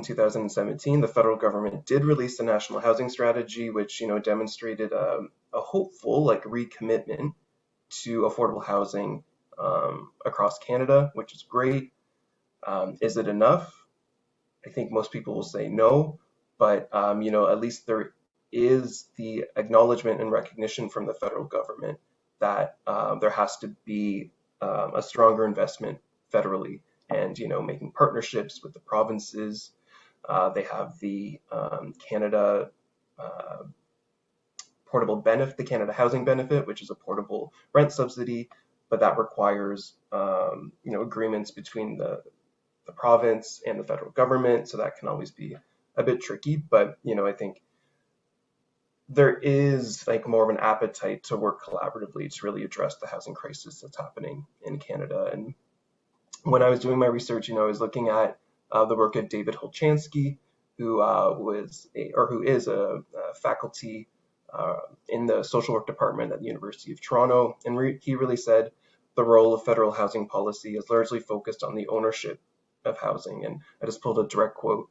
2017, the federal government did release the National Housing Strategy, which demonstrated a hopeful recommitment to affordable housing across Canada, which is great. Is it enough? I think most people will say no, but at least there is the acknowledgement and recognition from the federal government that there has to be a stronger investment federally, and making partnerships with the provinces. They have the Canada portable benefit, the Canada Housing Benefit, which is a portable rent subsidy, but that requires agreements between the province and the federal government, so that can always be a bit tricky. But I think there is more of an appetite to work collaboratively to really address the housing crisis that's happening in Canada. And when I was doing my research, I was looking at the work of David Hulchanski, who is a faculty in the social work department at the University of Toronto, and he really said the role of federal housing policy is largely focused on the ownership of housing. And I just pulled a direct quote.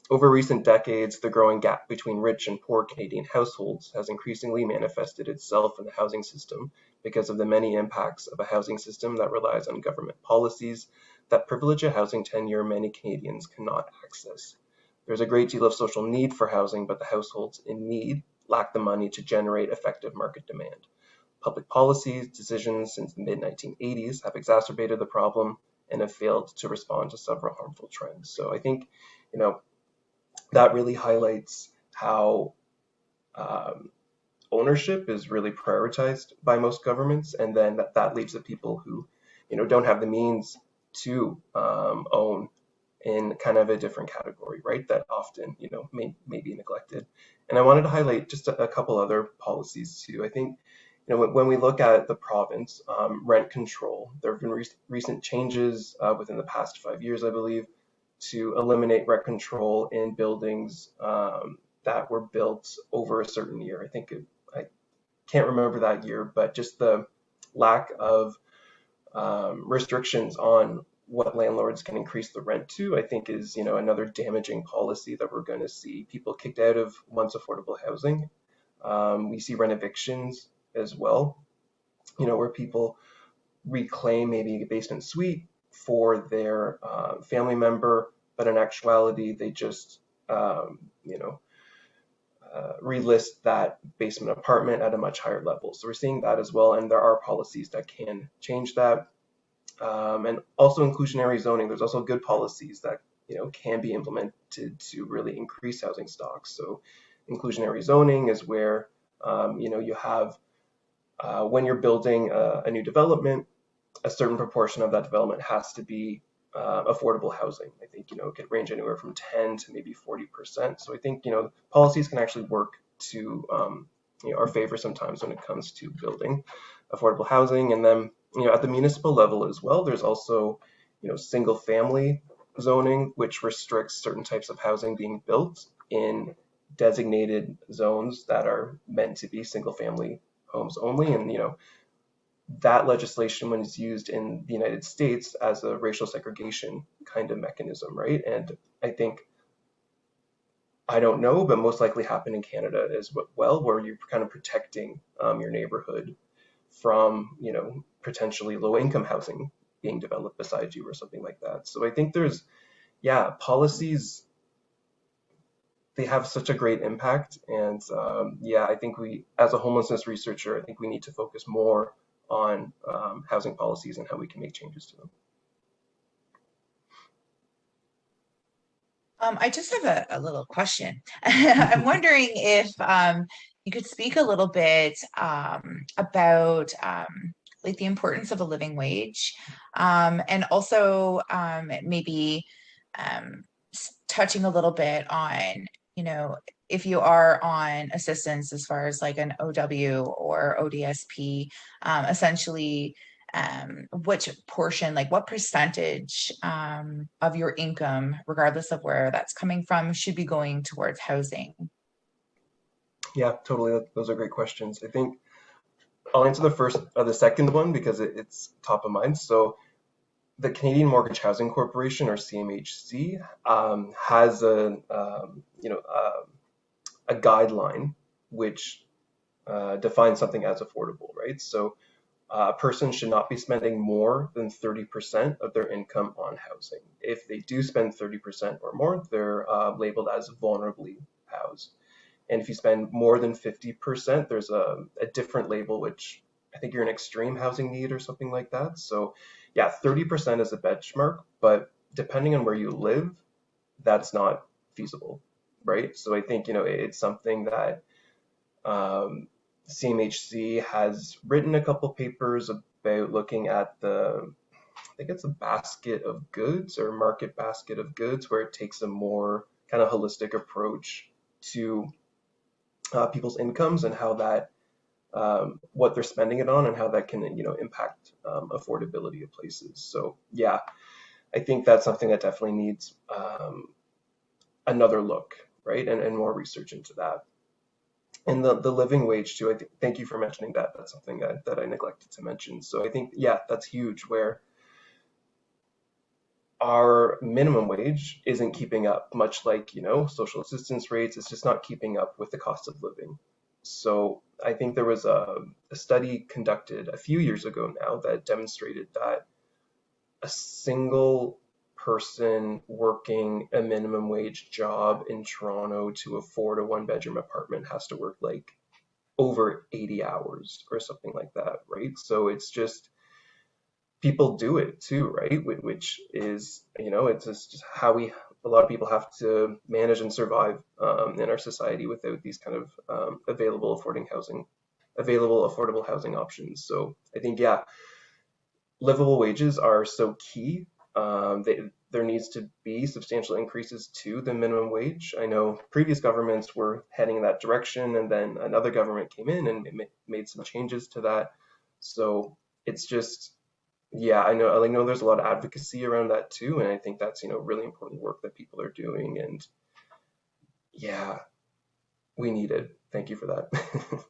Over recent decades, the growing gap between rich and poor Canadian households has increasingly manifested itself in the housing system because of the many impacts of a housing system that relies on government policies that privilege a housing tenure many Canadians cannot access. There's a great deal of social need for housing, but the households in need lack the money to generate effective market demand. Public policy decisions since the mid-1980s have exacerbated the problem and have failed to respond to several harmful trends. So I think, that really highlights how ownership is really prioritized by most governments, and then that leaves the people who, don't have the means to own in kind of a different category, right? That often, may be neglected. And I wanted to highlight just a couple other policies too. I think, when we look at the province, rent control, there have been recent changes within the past 5 years, I believe, to eliminate rent control in buildings that were built over a certain year. I can't remember that year, but just the lack of restrictions on what landlords can increase the rent to, I think is, another damaging policy that we're going to see people kicked out of once affordable housing. We see rent evictions as well, where people reclaim maybe a basement suite for their family member, but in actuality, they just, relist that basement apartment at a much higher level. So we're seeing that as well, and there are policies that can change that. And also inclusionary zoning, there's also good policies that, can be implemented to really increase housing stocks. So inclusionary zoning is where, you have, when you're building a new development, a certain proportion of that development has to be affordable housing. I think, it could range anywhere from 10 to maybe 40%. So I think, policies can actually work to our favor sometimes when it comes to building affordable housing. And then, at the municipal level as well, there's also, single family zoning, which restricts certain types of housing being built in designated zones that are meant to be single family homes only. And, that legislation, when it's used in the United States as a racial segregation kind of mechanism, right? And I think, I don't know, but most likely happen in Canada as well, where you're kind of protecting your neighborhood from, potentially low income housing being developed beside you or something like that. So I think there's, policies, they have such a great impact. And I think as a homelessness researcher, I think we need to focus more on housing policies and how we can make changes to them. I just have a little question. I'm wondering if you could speak a little bit about the importance of a living wage, and also maybe touching a little bit on, if you are on assistance as far as an OW or ODSP, essentially, which portion, what percentage of your income, regardless of where that's coming from, should be going towards housing? Yeah, totally. Those are great questions. I think I'll answer the second one because it's top of mind. So the Canadian Mortgage Housing Corporation, or CMHC, has a guideline which defines something as affordable, right? So a person should not be spending more than 30% of their income on housing. If they do spend 30% or more, they're labeled as vulnerably housed. And if you spend more than 50%, there's a different label, which I think you're in extreme housing need or something like that. So yeah, 30% is a benchmark, but depending on where you live, that's not feasible, right? So I think, it's something that CMHC has written a couple papers about looking at I think it's a basket of goods or market basket of goods, where it takes a more kind of holistic approach to people's incomes and how that what they're spending it on and how that can impact affordability of places. So yeah, I think that's something that definitely needs another look, right, and more research into that. And the living wage too. Thank you for mentioning that. That's something that I neglected to mention. So I think, yeah, that's huge, where our minimum wage isn't keeping up, much like, social assistance rates. It's just not keeping up with the cost of living. So I think there was a study conducted a few years ago now that demonstrated that a single person working a minimum wage job in Toronto to afford a one-bedroom apartment has to work like over 80 hours or something like that, right? So it's just, people do it too, right? Which is, it's just how a lot of people have to manage and survive in our society without these kind of available affordable housing options. So I think, yeah, livable wages are so key. There needs to be substantial increases to the minimum wage. I know previous governments were heading in that direction, and then another government came in and made some changes to that. So it's just, yeah, I know there's a lot of advocacy around that too, and I think that's really important work that people are doing, and yeah, we need it. Thank you for that.